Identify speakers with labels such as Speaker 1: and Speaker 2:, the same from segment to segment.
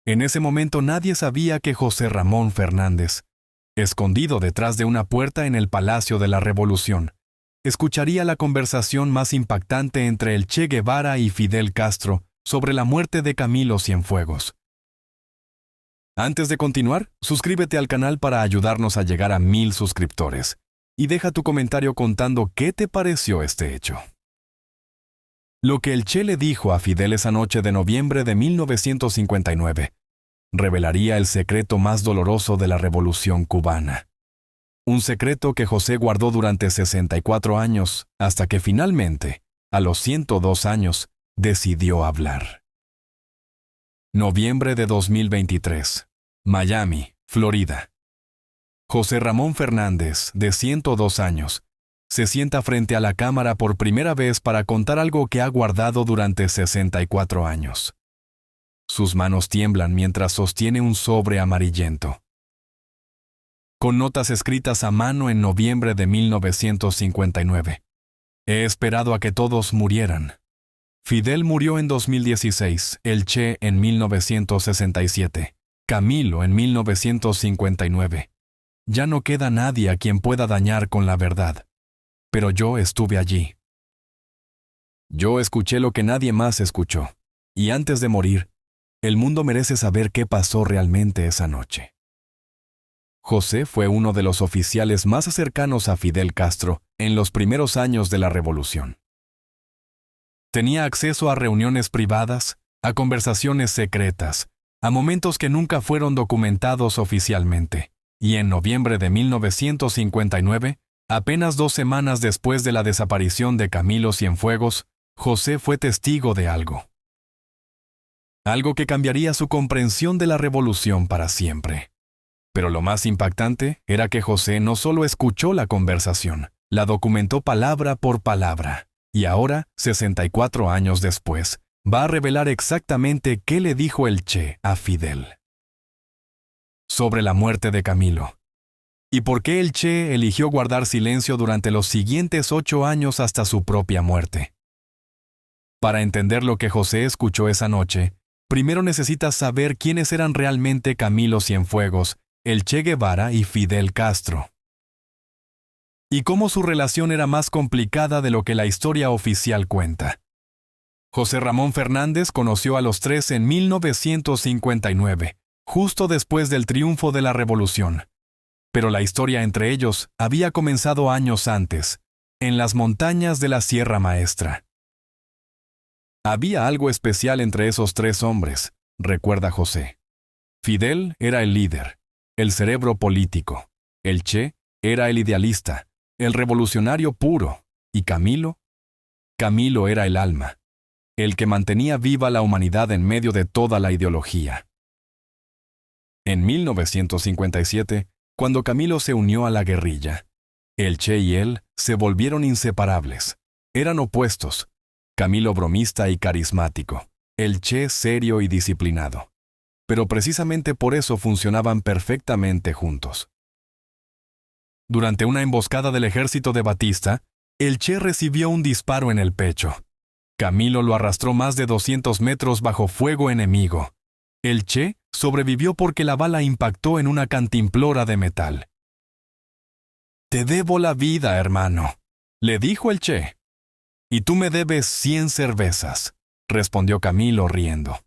Speaker 1: En ese momento nadie sabía que José Ramón Fernández, escondido detrás de una puerta en el Palacio de la Revolución, escucharía la conversación más impactante entre el Che Guevara y Fidel Castro sobre la muerte de Camilo Cienfuegos. Antes de continuar, suscríbete al canal para ayudarnos a llegar a 1000 suscriptores y deja tu comentario contando qué te pareció este hecho. Lo que el Che le dijo a Fidel esa noche de noviembre de 1959 revelaría el secreto más doloroso de la Revolución cubana. Un secreto que José guardó durante 64 años hasta que finalmente, a los 102 años, decidió hablar. Noviembre de 2023. Miami, Florida. José Ramón Fernández, de 102 años, se sienta frente a la cámara por primera vez para contar algo que ha guardado durante 64 años. Sus manos tiemblan mientras sostiene un sobre amarillento. Con notas escritas a mano en noviembre de 1959. He esperado a que todos murieran. Fidel murió en 2016, el Che en 1967, Camilo en 1959. Ya no queda nadie a quien pueda dañar con la verdad. Pero yo estuve allí. Yo escuché lo que nadie más escuchó. Y antes de morir, el mundo merece saber qué pasó realmente esa noche. José fue uno de los oficiales más cercanos a Fidel Castro en los primeros años de la Revolución. Tenía acceso a reuniones privadas, a conversaciones secretas, a momentos que nunca fueron documentados oficialmente, y en noviembre de 1959, apenas 2 semanas después de la desaparición de Camilo Cienfuegos, José fue testigo de algo. Algo que cambiaría su comprensión de la revolución para siempre. Pero lo más impactante era que José no solo escuchó la conversación, la documentó palabra por palabra, y ahora, 64 años después, va a revelar exactamente qué le dijo el Che a Fidel sobre la muerte de Camilo. ¿Y por qué el Che eligió guardar silencio durante los siguientes 8 años hasta su propia muerte? Para entender lo que José escuchó esa noche, primero necesitas saber quiénes eran realmente Camilo Cienfuegos, el Che Guevara y Fidel Castro. Y cómo su relación era más complicada de lo que la historia oficial cuenta. José Ramón Fernández conoció a los 3 en 1959, justo después del triunfo de la Revolución. Pero la historia entre ellos había comenzado años antes, en las montañas de la Sierra Maestra. Había algo especial entre esos 3 hombres, recuerda José. Fidel era el líder, el cerebro político. El Che era el idealista, el revolucionario puro. ¿Y Camilo? Camilo era el alma, el que mantenía viva la humanidad en medio de toda la ideología. En 1957, cuando Camilo se unió a la guerrilla, el Che y él se volvieron inseparables. Eran opuestos. Camilo bromista y carismático, el Che serio y disciplinado. Pero precisamente por eso funcionaban perfectamente juntos. Durante una emboscada del ejército de Batista, el Che recibió un disparo en el pecho. Camilo lo arrastró más de 200 metros bajo fuego enemigo. El Che sobrevivió porque la bala impactó en una cantimplora de metal. «Te debo la vida, hermano», le dijo el Che. «Y tú me debes 100 cervezas», respondió Camilo riendo.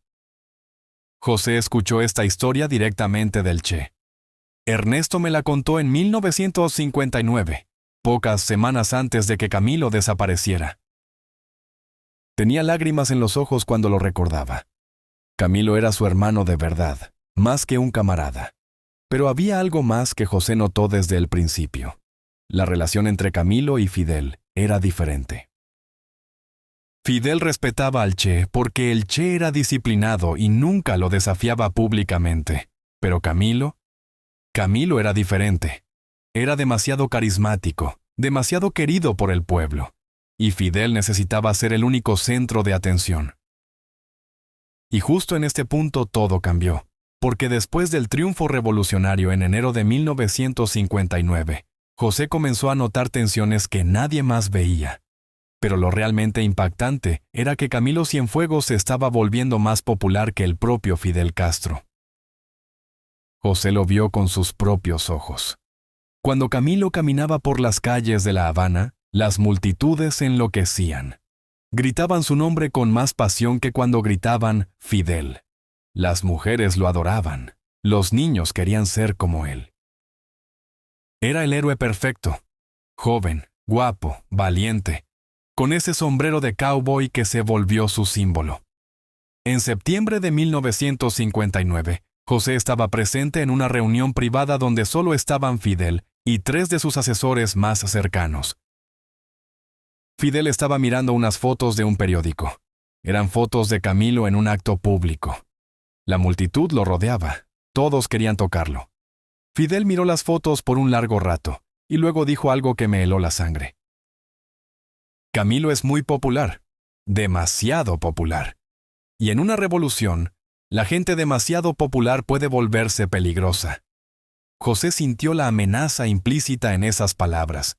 Speaker 1: José escuchó esta historia directamente del Che. Ernesto me la contó en 1959, pocas semanas antes de que Camilo desapareciera. Tenía lágrimas en los ojos cuando lo recordaba. Camilo era su hermano de verdad, más que un camarada. Pero había algo más que José notó desde el principio. La relación entre Camilo y Fidel era diferente. Fidel respetaba al Che porque el Che era disciplinado y nunca lo desafiaba públicamente. Pero Camilo era diferente. Era demasiado carismático, demasiado querido por el pueblo. Y Fidel necesitaba ser el único centro de atención. Y justo en este punto todo cambió, porque después del triunfo revolucionario en enero de 1959, José comenzó a notar tensiones que nadie más veía. Pero lo realmente impactante era que Camilo Cienfuegos se estaba volviendo más popular que el propio Fidel Castro. José lo vio con sus propios ojos. Cuando Camilo caminaba por las calles de La Habana, las multitudes enloquecían. Gritaban su nombre con más pasión que cuando gritaban Fidel. Las mujeres lo adoraban. Los niños querían ser como él. Era el héroe perfecto. Joven, guapo, valiente, con ese sombrero de cowboy que se volvió su símbolo. En septiembre de 1959, José estaba presente en una reunión privada donde solo estaban Fidel y 3 de sus asesores más cercanos. Fidel estaba mirando unas fotos de un periódico. Eran fotos de Camilo en un acto público. La multitud lo rodeaba. Todos querían tocarlo. Fidel miró las fotos por un largo rato y luego dijo algo que me heló la sangre. Camilo es muy popular, demasiado popular. Y en una revolución, la gente demasiado popular puede volverse peligrosa. José sintió la amenaza implícita en esas palabras.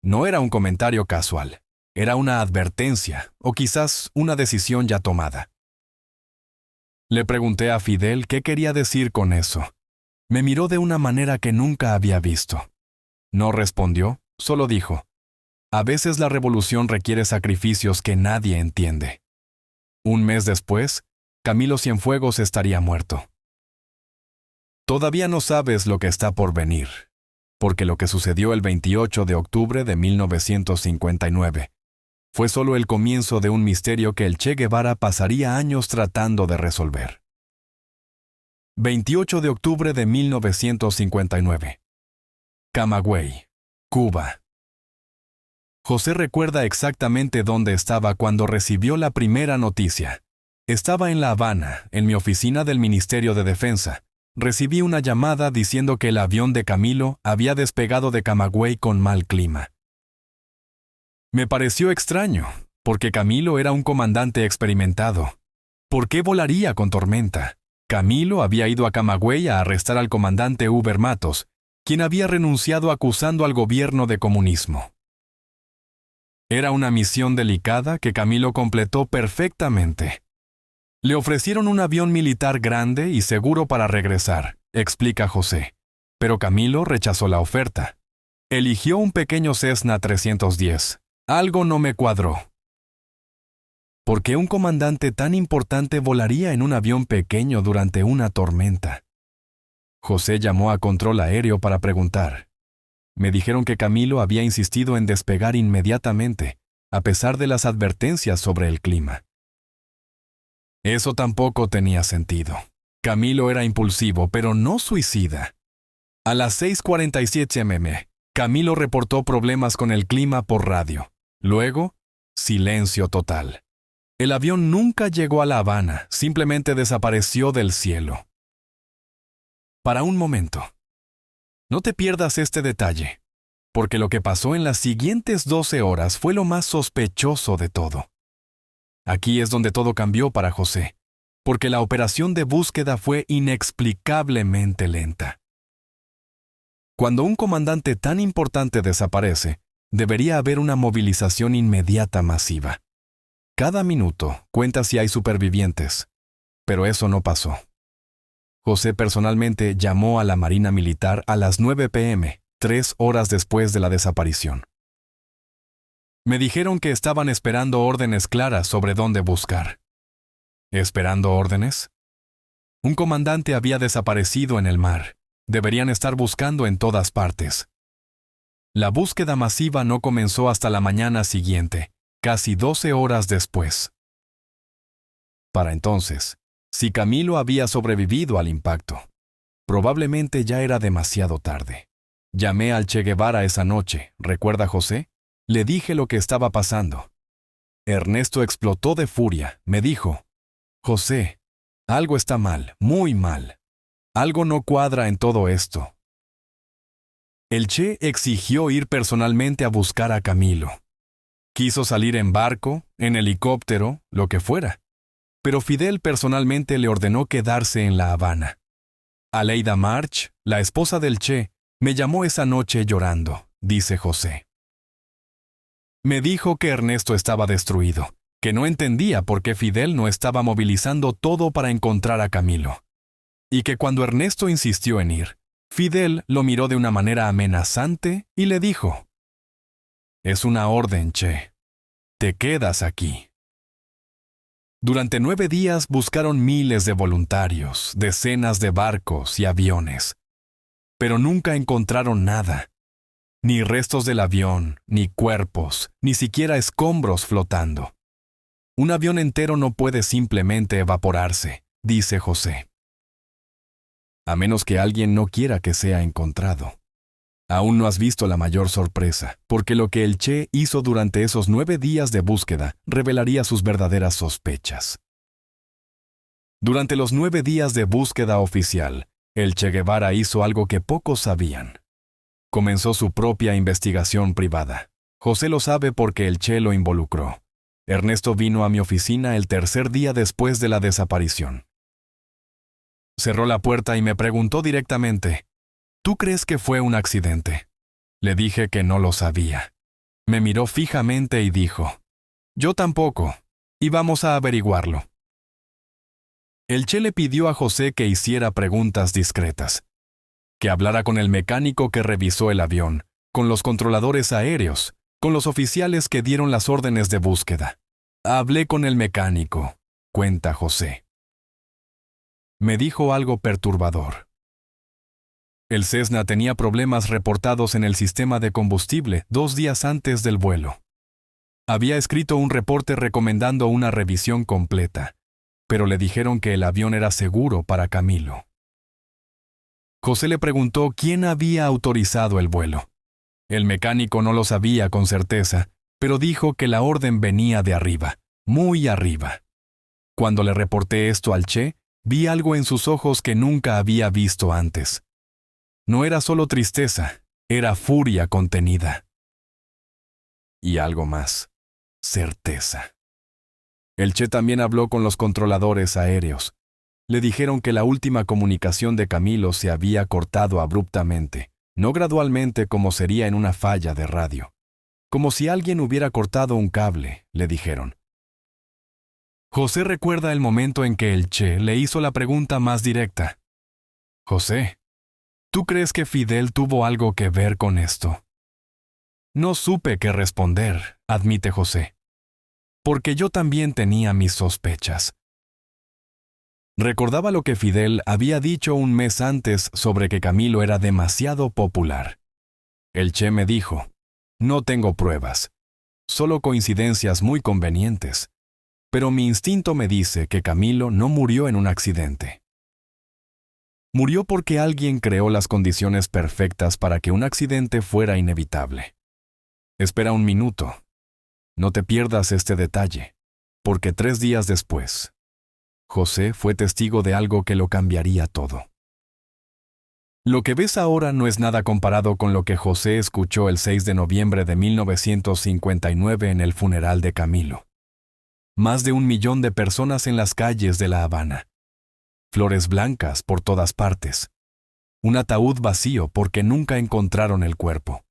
Speaker 1: No era un comentario casual, era una advertencia o quizás una decisión ya tomada. Le pregunté a Fidel qué quería decir con eso. Me miró de una manera que nunca había visto. No respondió, solo dijo: a veces la revolución requiere sacrificios que nadie entiende. Un mes después, Camilo Cienfuegos estaría muerto. Todavía no sabes lo que está por venir, porque lo que sucedió el 28 de octubre de 1959 fue solo el comienzo de un misterio que el Che Guevara pasaría años tratando de resolver. 28 de octubre de 1959. Camagüey, Cuba. José recuerda exactamente dónde estaba cuando recibió la primera noticia. Estaba en La Habana, en mi oficina del Ministerio de Defensa. Recibí una llamada diciendo que el avión de Camilo había despegado de Camagüey con mal clima. Me pareció extraño, porque Camilo era un comandante experimentado. ¿Por qué volaría con tormenta? Camilo había ido a Camagüey a arrestar al comandante Huber Matos, quien había renunciado acusando al gobierno de comunismo. Era una misión delicada que Camilo completó perfectamente. Le ofrecieron un avión militar grande y seguro para regresar, explica José, pero Camilo rechazó la oferta. Eligió un pequeño Cessna 310. Algo no me cuadró. ¿Por qué un comandante tan importante volaría en un avión pequeño durante una tormenta? José llamó a control aéreo para preguntar. Me dijeron que Camilo había insistido en despegar inmediatamente, a pesar de las advertencias sobre el clima. Eso tampoco tenía sentido. Camilo era impulsivo, pero no suicida. A las 6:47 am, Camilo reportó problemas con el clima por radio. Luego, silencio total. El avión nunca llegó a La Habana, simplemente desapareció del cielo. Para un momento. No te pierdas este detalle, porque lo que pasó en las siguientes 12 horas fue lo más sospechoso de todo. Aquí es donde todo cambió para José, porque la operación de búsqueda fue inexplicablemente lenta. Cuando un comandante tan importante desaparece, debería haber una movilización inmediata masiva. Cada minuto cuenta si hay supervivientes, pero eso no pasó. José personalmente llamó a la Marina Militar a las 9 p.m., 3 horas después de la desaparición. Me dijeron que estaban esperando órdenes claras sobre dónde buscar. ¿Esperando órdenes? Un comandante había desaparecido en el mar. Deberían estar buscando en todas partes. La búsqueda masiva no comenzó hasta la mañana siguiente, casi 12 horas después. Para entonces, si Camilo había sobrevivido al impacto, probablemente ya era demasiado tarde. Llamé al Che Guevara esa noche, ¿recuerda José? Le dije lo que estaba pasando. Ernesto explotó de furia, me dijo: José, algo está mal, muy mal. Algo no cuadra en todo esto. El Che exigió ir personalmente a buscar a Camilo. Quiso salir en barco, en helicóptero, lo que fuera. Pero Fidel personalmente le ordenó quedarse en La Habana. Aleida March, la esposa del Che, me llamó esa noche llorando, dice José. Me dijo que Ernesto estaba destruido, que no entendía por qué Fidel no estaba movilizando todo para encontrar a Camilo. y que cuando Ernesto insistió en ir, Fidel lo miró de una manera amenazante y le dijo: «Es una orden, Che. Te quedas aquí». Durante 9 días buscaron miles de voluntarios, decenas de barcos y aviones, pero nunca encontraron nada. Ni restos del avión, ni cuerpos, ni siquiera escombros flotando. Un avión entero no puede simplemente evaporarse, dice José. A menos que alguien no quiera que sea encontrado. Aún no has visto la mayor sorpresa, porque lo que el Che hizo durante esos 9 días de búsqueda revelaría sus verdaderas sospechas. Durante los 9 días de búsqueda oficial, el Che Guevara hizo algo que pocos sabían. Comenzó su propia investigación privada. José lo sabe porque el Che lo involucró. Ernesto vino a mi oficina el tercer día después de la desaparición. Cerró la puerta y me preguntó directamente: «¿Tú crees que fue un accidente?». Le dije que no lo sabía. Me miró fijamente y dijo: «Yo tampoco, y vamos a averiguarlo». El Che le pidió a José que hiciera preguntas discretas, que hablara con el mecánico que revisó el avión, con los controladores aéreos, con los oficiales que dieron las órdenes de búsqueda. «Hablé con el mecánico», cuenta José. Me dijo algo perturbador. El Cessna tenía problemas reportados en el sistema de combustible 2 días antes del vuelo. Había escrito un reporte recomendando una revisión completa, pero le dijeron que el avión era seguro para Camilo. José le preguntó quién había autorizado el vuelo. El mecánico no lo sabía con certeza, pero dijo que la orden venía de arriba, muy arriba. Cuando le reporté esto al Che, vi algo en sus ojos que nunca había visto antes. No era solo tristeza, era furia contenida. Y algo más: certeza. El Che también habló con los controladores aéreos. Le dijeron que la última comunicación de Camilo se había cortado abruptamente, no gradualmente como sería en una falla de radio. Como si alguien hubiera cortado un cable, le dijeron. José recuerda el momento en que el Che le hizo la pregunta más directa: «José, ¿tú crees que Fidel tuvo algo que ver con esto?». No supe qué responder, admite José, porque yo también tenía mis sospechas. Recordaba lo que Fidel había dicho un mes antes sobre que Camilo era demasiado popular. El Che me dijo: «No tengo pruebas, solo coincidencias muy convenientes, pero mi instinto me dice que Camilo no murió en un accidente. Murió porque alguien creó las condiciones perfectas para que un accidente fuera inevitable. Espera un minuto. No te pierdas este detalle, porque 3 días después, José fue testigo de algo que lo cambiaría todo. Lo que ves ahora no es nada comparado con lo que José escuchó el 6 de noviembre de 1959 en el funeral de Camilo. Más de 1 millón de personas en las calles de La Habana. Flores blancas por todas partes. Un ataúd vacío porque nunca encontraron el cuerpo.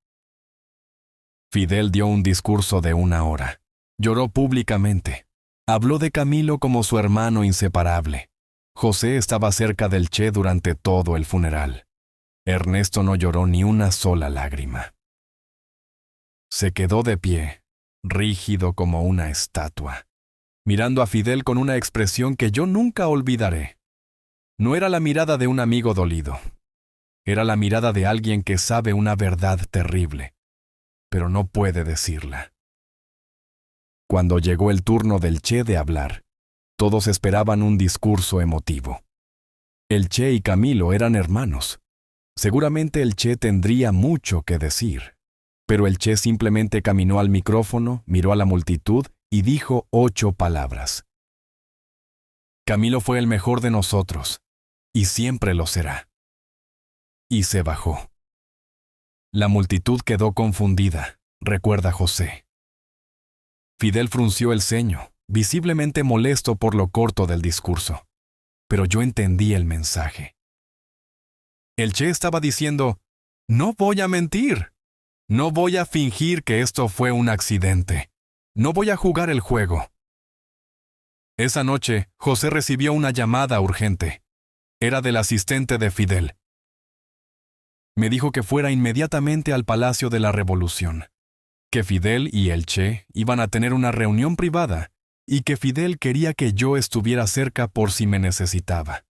Speaker 1: Fidel dio un discurso de 1 hora. Lloró públicamente. Habló de Camilo como su hermano inseparable. José estaba cerca del Che durante todo el funeral. Ernesto no lloró ni una sola lágrima. Se quedó de pie, rígido como una estatua, mirando a Fidel con una expresión que yo nunca olvidaré. No era la mirada de un amigo dolido. Era la mirada de alguien que sabe una verdad terrible, pero no puede decirla. Cuando llegó el turno del Che de hablar, todos esperaban un discurso emotivo. El Che y Camilo eran hermanos. Seguramente el Che tendría mucho que decir, pero el Che simplemente caminó al micrófono, miró a la multitud y dijo 8 palabras. Camilo fue el mejor de nosotros, y siempre lo será. Y se bajó. La multitud quedó confundida, recuerda José. Fidel frunció el ceño, visiblemente molesto por lo corto del discurso. Pero yo entendí el mensaje. El Che estaba diciendo: «No voy a mentir. No voy a fingir que esto fue un accidente. No voy a jugar el juego». Esa noche, José recibió una llamada urgente. Era del asistente de Fidel. Me dijo que fuera inmediatamente al Palacio de la Revolución, que Fidel y el Che iban a tener una reunión privada y que Fidel quería que yo estuviera cerca por si me necesitaba.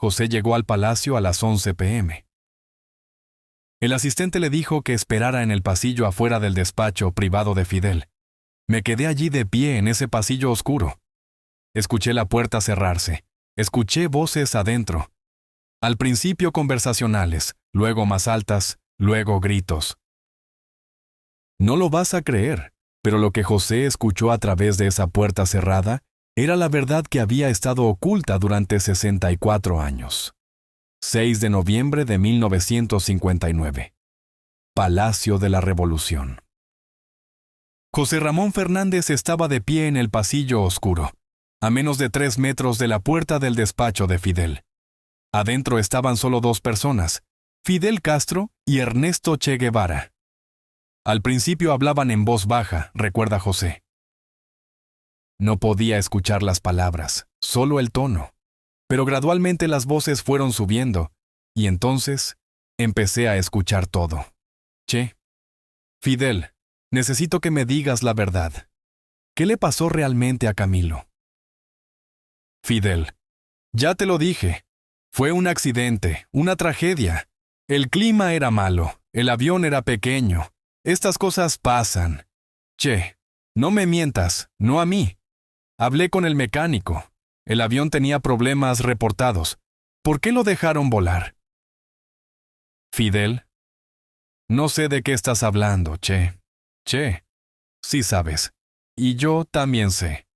Speaker 1: José llegó al palacio a las 11 p.m. El asistente le dijo que esperara en el pasillo afuera del despacho privado de Fidel. Me quedé allí de pie en ese pasillo oscuro. Escuché la puerta cerrarse. Escuché voces adentro. Al principio conversacionales, luego más altas, luego gritos. No lo vas a creer, pero lo que José escuchó a través de esa puerta cerrada era la verdad que había estado oculta durante 64 años. 6 de noviembre de 1959. Palacio de la Revolución. José Ramón Fernández estaba de pie en el pasillo oscuro, a menos de 3 metros de la puerta del despacho de Fidel. Adentro estaban solo 2 personas, Fidel Castro y Ernesto Che Guevara. Al principio hablaban en voz baja, recuerda José. No podía escuchar las palabras, solo el tono. Pero gradualmente las voces fueron subiendo, y entonces empecé a escuchar todo. Che, Fidel, necesito que me digas la verdad. ¿Qué le pasó realmente a Camilo? Fidel, ya te lo dije. Fue un accidente, una tragedia. El clima era malo, el avión era pequeño. Estas cosas pasan. Che, no me mientas, no a mí. Hablé con el mecánico. El avión tenía problemas reportados. ¿Por qué lo dejaron volar? Fidel, no sé de qué estás hablando, Che. Che, sí sabes. Y yo también sé.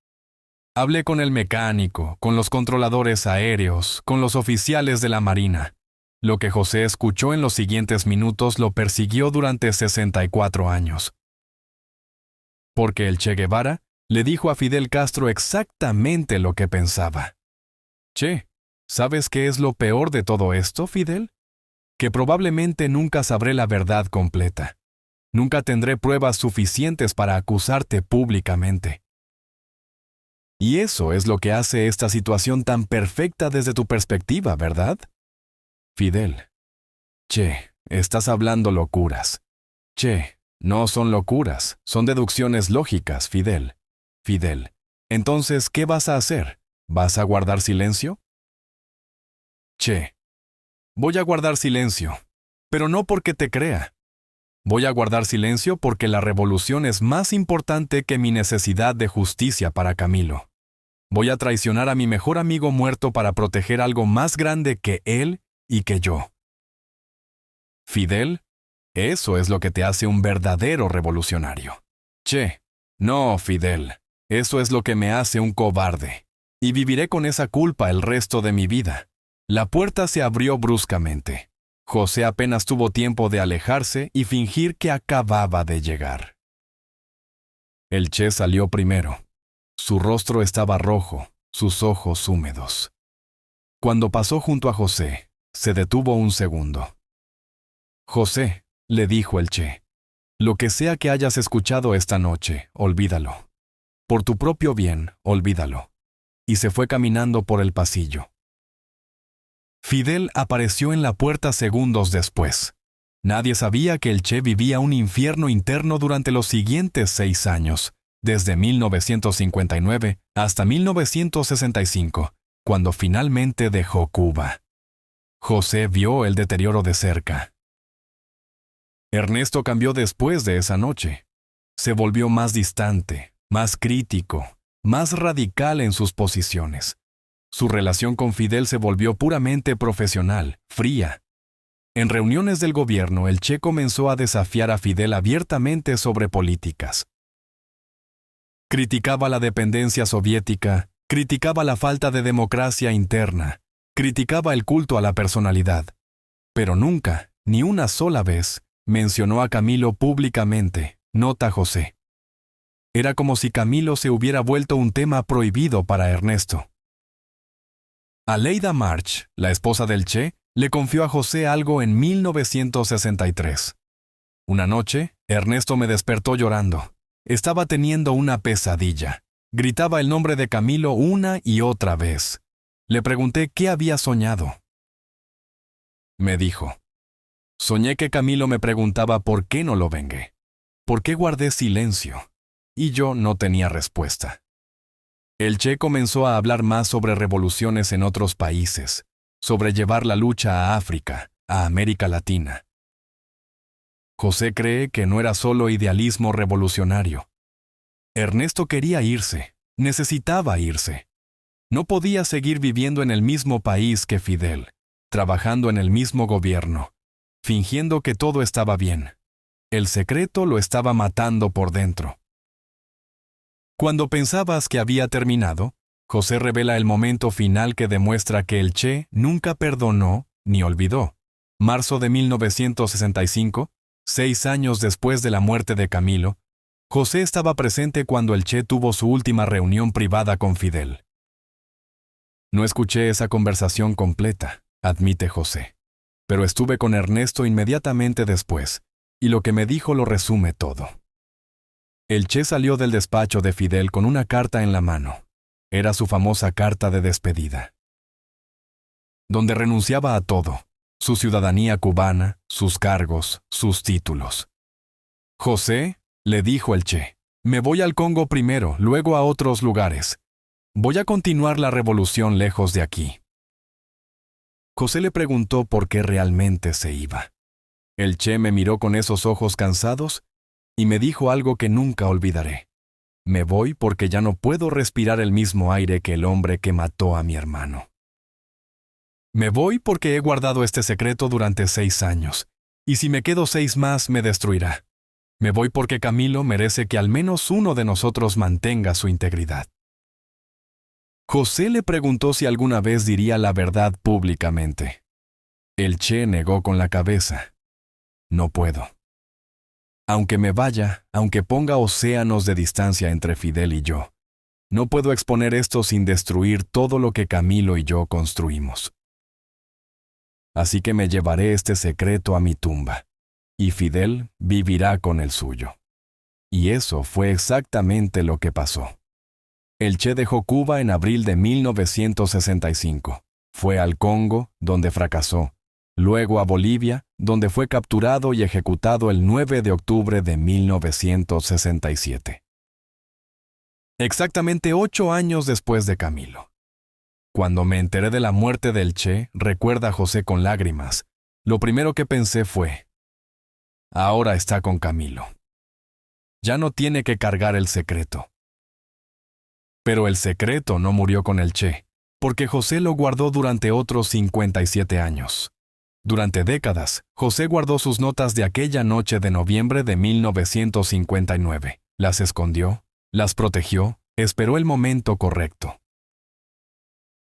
Speaker 1: Hablé con el mecánico, con los controladores aéreos, con los oficiales de la Marina. Lo que José escuchó en los siguientes minutos lo persiguió durante 64 años. Porque el Che Guevara le dijo a Fidel Castro exactamente lo que pensaba. Che, ¿sabes qué es lo peor de todo esto, Fidel? Que probablemente nunca sabré la verdad completa. Nunca tendré pruebas suficientes para acusarte públicamente. Y eso es lo que hace esta situación tan perfecta desde tu perspectiva, ¿verdad? Fidel. Che, estás hablando locuras. Che, no son locuras, son deducciones lógicas, Fidel. Fidel. Entonces, ¿qué vas a hacer? ¿Vas a guardar silencio? Che. Voy a guardar silencio, pero no porque te crea. Voy a guardar silencio porque la revolución es más importante que mi necesidad de justicia para Camilo. Voy a traicionar a mi mejor amigo muerto para proteger algo más grande que él y que yo. Fidel, eso es lo que te hace un verdadero revolucionario. Che, no, Fidel. Eso es lo que me hace un cobarde. Y viviré con esa culpa el resto de mi vida. La puerta se abrió bruscamente. José apenas tuvo tiempo de alejarse y fingir que acababa de llegar. El Che salió primero. Su rostro estaba rojo, sus ojos húmedos. Cuando pasó junto a José, se detuvo un segundo. José, le dijo el Che, lo que sea que hayas escuchado esta noche, olvídalo. Por tu propio bien, olvídalo. Y se fue caminando por el pasillo. Fidel apareció en la puerta segundos después. Nadie sabía que el Che vivía un infierno interno durante los siguientes 6 años, desde 1959 hasta 1965, cuando finalmente dejó Cuba. José vio el deterioro de cerca. Ernesto cambió después de esa noche. Se volvió más distante, más crítico, más radical en sus posiciones. Su relación con Fidel se volvió puramente profesional, fría. En reuniones del gobierno, el Che comenzó a desafiar a Fidel abiertamente sobre políticas. Criticaba la dependencia soviética, criticaba la falta de democracia interna, criticaba el culto a la personalidad. Pero nunca, ni una sola vez, mencionó a Camilo públicamente, nota José. Era como si Camilo se hubiera vuelto un tema prohibido para Ernesto. Aleida March, la esposa del Che, le confió a José algo en 1963. Una noche, Ernesto me despertó llorando. Estaba teniendo una pesadilla. Gritaba el nombre de Camilo una y otra vez. Le pregunté qué había soñado. Me dijo, soñé que Camilo me preguntaba por qué no lo vengué, por qué guardé silencio, y yo no tenía respuesta. El Che comenzó a hablar más sobre revoluciones en otros países, sobre llevar la lucha a África, a América Latina. José cree que no era solo idealismo revolucionario. Ernesto quería irse, necesitaba irse. No podía seguir viviendo en el mismo país que Fidel, trabajando en el mismo gobierno, fingiendo que todo estaba bien. El secreto lo estaba matando por dentro. Cuando pensabas que había terminado, José revela el momento final que demuestra que el Che nunca perdonó ni olvidó. Marzo de 1965, 6 años después de la muerte de Camilo, José estaba presente cuando el Che tuvo su última reunión privada con Fidel. No escuché esa conversación completa, admite José, pero estuve con Ernesto inmediatamente después, y lo que me dijo lo resume todo. El Che salió del despacho de Fidel con una carta en la mano. Era su famosa carta de despedida, donde renunciaba a todo, su ciudadanía cubana, sus cargos, sus títulos. José, le dijo el Che, me voy al Congo primero, luego a otros lugares. Voy a continuar la revolución lejos de aquí. José le preguntó por qué realmente se iba. El Che me miró con esos ojos cansados y me dijo algo que nunca olvidaré. Me voy porque ya no puedo respirar el mismo aire que el hombre que mató a mi hermano. Me voy porque he guardado este secreto durante 6 años, y si me quedo 6 más me destruirá. Me voy porque Camilo merece que al menos uno de nosotros mantenga su integridad. José le preguntó si alguna vez diría la verdad públicamente. El Che negó con la cabeza. No puedo. Aunque me vaya, aunque ponga océanos de distancia entre Fidel y yo, no puedo exponer esto sin destruir todo lo que Camilo y yo construimos. Así que me llevaré este secreto a mi tumba, y Fidel vivirá con el suyo. Y eso fue exactamente lo que pasó. El Che dejó Cuba en abril de 1965. Fue al Congo, donde fracasó. Luego a Bolivia, donde fue capturado y ejecutado el 9 de octubre de 1967. Exactamente 8 años después de Camilo. Cuando me enteré de la muerte del Che, recuerda José con lágrimas, lo primero que pensé fue, ahora está con Camilo. Ya no tiene que cargar el secreto. Pero el secreto no murió con el Che, porque José lo guardó durante otros 57 años. Durante décadas, José guardó sus notas de aquella noche de noviembre de 1959. Las escondió, las protegió, esperó el momento correcto.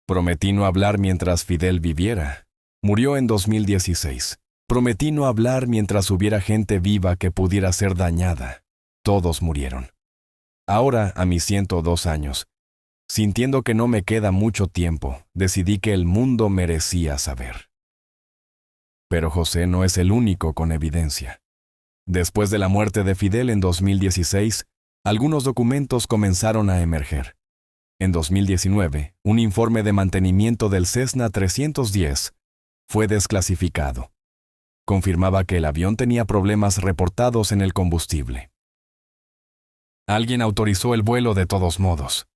Speaker 1: Prometí no hablar mientras Fidel viviera. Murió en 2016. Prometí no hablar mientras hubiera gente viva que pudiera ser dañada. Todos murieron. Ahora, a mis 102 años, sintiendo que no me queda mucho tiempo, decidí que el mundo merecía saber. Pero José no es el único con evidencia. Después de la muerte de Fidel en 2016, algunos documentos comenzaron a emerger. En 2019, un informe de mantenimiento del Cessna 310 fue desclasificado. Confirmaba que el avión tenía problemas reportados en el combustible. Alguien autorizó el vuelo de todos modos.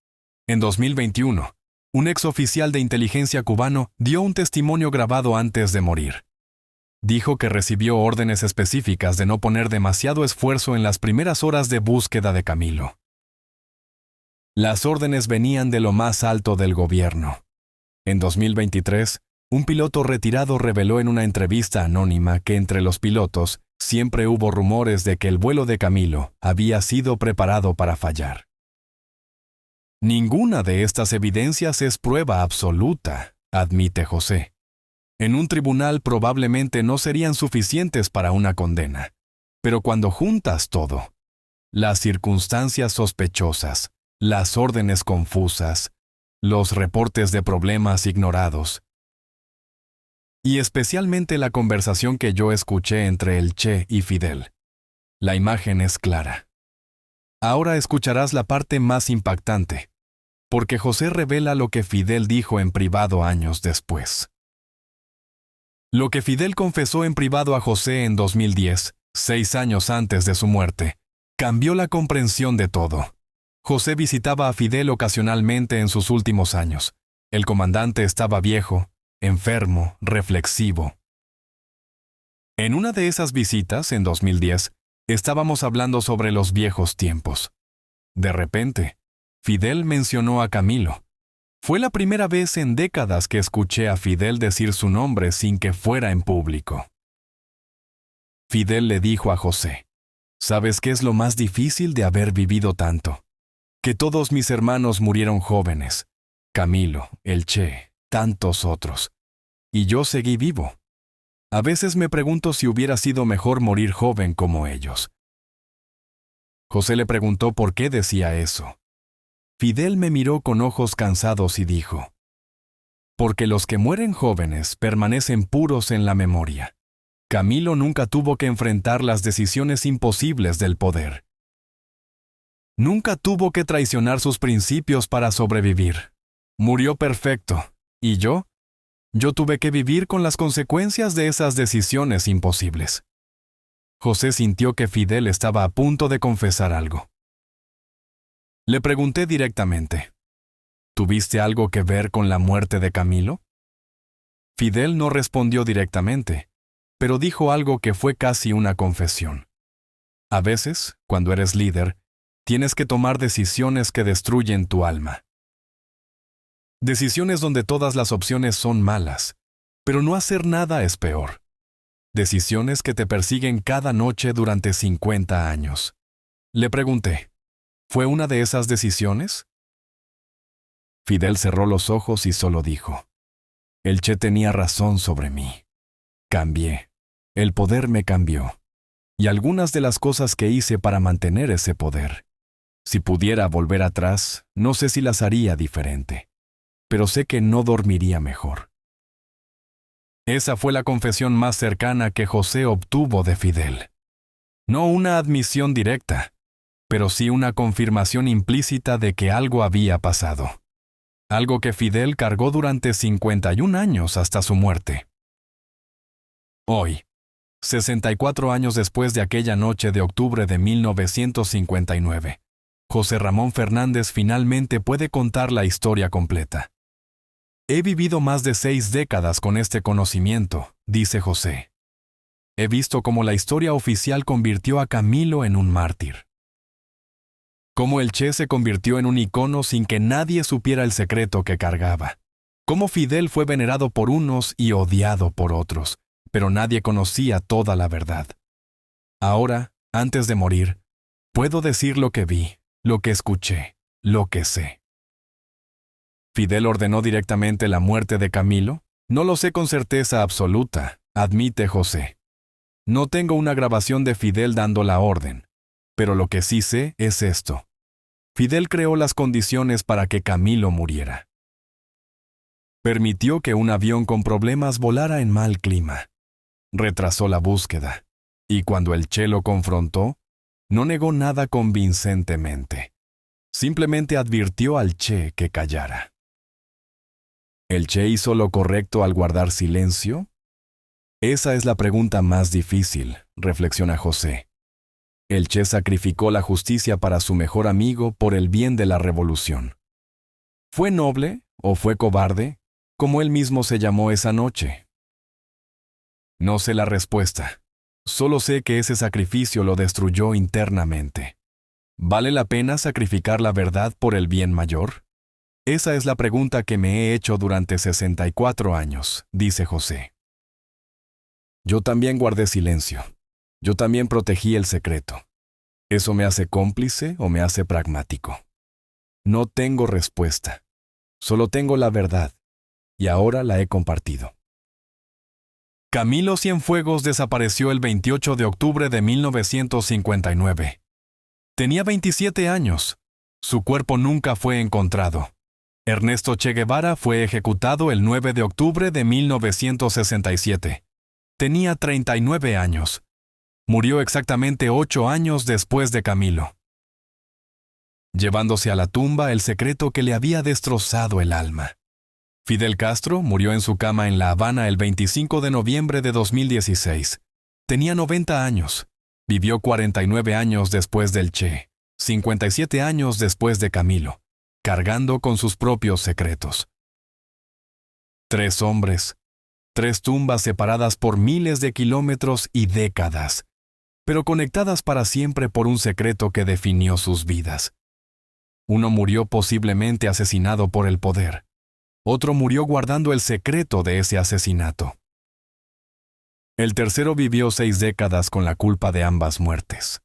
Speaker 1: En 2021, un exoficial de inteligencia cubano dio un testimonio grabado antes de morir. Dijo que recibió órdenes específicas de no poner demasiado esfuerzo en las primeras horas de búsqueda de Camilo. Las órdenes venían de lo más alto del gobierno. En 2023, un piloto retirado reveló en una entrevista anónima que entre los pilotos siempre hubo rumores de que el vuelo de Camilo había sido preparado para fallar. Ninguna de estas evidencias es prueba absoluta, admite José. En un tribunal probablemente no serían suficientes para una condena, pero cuando juntas todo, las circunstancias sospechosas, las órdenes confusas, los reportes de problemas ignorados, y especialmente la conversación que yo escuché entre el Che y Fidel, la imagen es clara. Ahora escucharás la parte más impactante. porque José revela lo que Fidel dijo en privado años después. Lo que Fidel confesó en privado a José en 2010, 6 años antes de su muerte, cambió la comprensión de todo. José visitaba a Fidel ocasionalmente en sus últimos años. El comandante estaba viejo, enfermo, reflexivo. En una de esas visitas, en 2010, estábamos hablando sobre los viejos tiempos. De repente, Fidel mencionó a Camilo. Fue la primera vez en décadas que escuché a Fidel decir su nombre sin que fuera en público. Fidel le dijo a José: ¿sabes qué es lo más difícil de haber vivido tanto? Que todos mis hermanos murieron jóvenes. Camilo, el Che, tantos otros. Y yo seguí vivo. A veces me pregunto si hubiera sido mejor morir joven como ellos. José le preguntó por qué decía eso. Fidel me miró con ojos cansados y dijo: porque los que mueren jóvenes permanecen puros en la memoria. Camilo nunca tuvo que enfrentar las decisiones imposibles del poder. Nunca tuvo que traicionar sus principios para sobrevivir. Murió perfecto. ¿Y yo? Yo tuve que vivir con las consecuencias de esas decisiones imposibles. José sintió que Fidel estaba a punto de confesar algo. Le pregunté directamente: ¿tuviste algo que ver con la muerte de Camilo? Fidel no respondió directamente, pero dijo algo que fue casi una confesión. A veces, cuando eres líder, tienes que tomar decisiones que destruyen tu alma. Decisiones donde todas las opciones son malas, pero no hacer nada es peor. Decisiones que te persiguen cada noche durante 50 años. Le pregunté: ¿fue una de esas decisiones? Fidel cerró los ojos y solo dijo: el Che tenía razón sobre mí. Cambié. El poder me cambió. Y algunas de las cosas que hice para mantener ese poder. Si pudiera volver atrás, no sé si las haría diferente. Pero sé que no dormiría mejor. Esa fue la confesión más cercana que José obtuvo de Fidel. No una admisión directa, pero sí una confirmación implícita de que algo había pasado. Algo que Fidel cargó durante 51 años hasta su muerte. Hoy, 64 años después de aquella noche de octubre de 1959, José Ramón Fernández finalmente puede contar la historia completa. He vivido más de 6 décadas con este conocimiento, dice José. He visto cómo la historia oficial convirtió a Camilo en un mártir. Cómo el Che se convirtió en un icono sin que nadie supiera el secreto que cargaba. Cómo Fidel fue venerado por unos y odiado por otros, pero nadie conocía toda la verdad. Ahora, antes de morir, puedo decir lo que vi, lo que escuché, lo que sé. ¿Fidel ordenó directamente la muerte de Camilo? No lo sé con certeza absoluta, admite José. No tengo una grabación de Fidel dando la orden, pero lo que sí sé es esto: Fidel creó las condiciones para que Camilo muriera. Permitió que un avión con problemas volara en mal clima. Retrasó la búsqueda, y cuando el Che lo confrontó, no negó nada convincentemente. Simplemente advirtió al Che que callara. ¿El Che hizo lo correcto al guardar silencio? Esa es la pregunta más difícil, reflexiona José. El Che sacrificó la justicia para su mejor amigo por el bien de la revolución. ¿Fue noble o fue cobarde, como él mismo se llamó esa noche? No sé la respuesta. Solo sé que ese sacrificio lo destruyó internamente. ¿Vale la pena sacrificar la verdad por el bien mayor? Esa es la pregunta que me he hecho durante 64 años, dice José. Yo también guardé silencio. Yo también protegí el secreto. ¿Eso me hace cómplice o me hace pragmático? No tengo respuesta. Solo tengo la verdad, y ahora la he compartido. Camilo Cienfuegos desapareció el 28 de octubre de 1959. Tenía 27 años. Su cuerpo nunca fue encontrado. Ernesto Che Guevara fue ejecutado el 9 de octubre de 1967. Tenía 39 años. Murió exactamente 8 años después de Camilo. llevándose a la tumba el secreto que le había destrozado el alma. Fidel Castro murió en su cama en La Habana el 25 de noviembre de 2016. Tenía 90 años. Vivió 49 años después del Che, 57 años después de Camilo, cargando con sus propios secretos. 3 hombres, 3 tumbas separadas por miles de kilómetros y décadas, pero conectadas para siempre por un secreto que definió sus vidas. Uno murió posiblemente asesinado por el poder. Otro murió guardando el secreto de ese asesinato. El tercero vivió 6 décadas con la culpa de ambas muertes.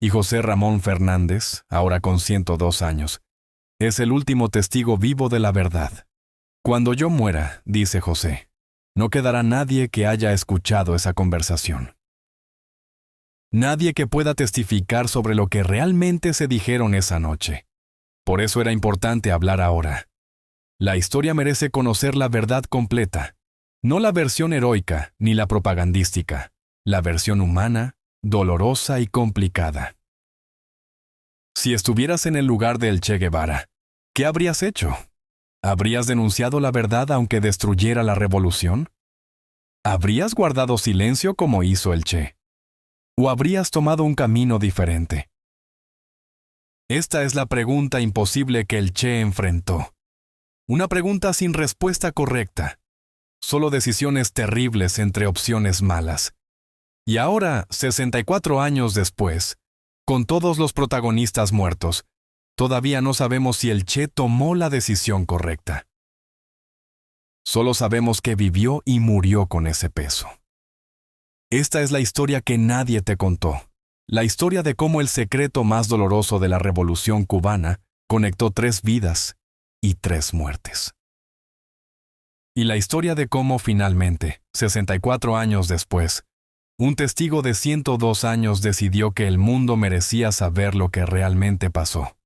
Speaker 1: Y José Ramón Fernández, ahora con 102 años, es el último testigo vivo de la verdad. Cuando yo muera, dice José, no quedará nadie que haya escuchado esa conversación. Nadie que pueda testificar sobre lo que realmente se dijeron esa noche. Por eso era importante hablar ahora. La historia merece conocer la verdad completa, no la versión heroica ni la propagandística, la versión humana, dolorosa y complicada. Si estuvieras en el lugar del Che Guevara, ¿qué habrías hecho? ¿Habrías denunciado la verdad aunque destruyera la revolución? ¿Habrías guardado silencio como hizo el Che? ¿O habrías tomado un camino diferente? Esta es la pregunta imposible que el Che enfrentó. Una pregunta sin respuesta correcta. Solo decisiones terribles entre opciones malas. Y ahora, 64 años después, con todos los protagonistas muertos, todavía no sabemos si el Che tomó la decisión correcta. Solo sabemos que vivió y murió con ese peso. Esta es la historia que nadie te contó. La historia de cómo el secreto más doloroso de la Revolución cubana conectó 3 vidas y 3 muertes. Y la historia de cómo finalmente, 64 años después, un testigo de 102 años decidió que el mundo merecía saber lo que realmente pasó.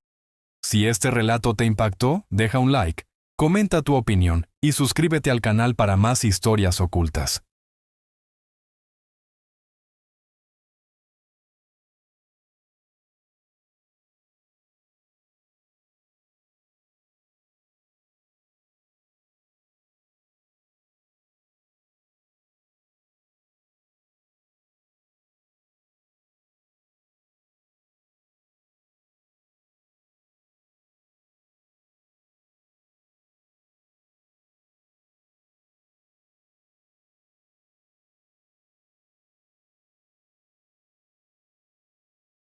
Speaker 1: Si este relato te impactó, deja un like, comenta tu opinión y suscríbete al canal para más historias ocultas.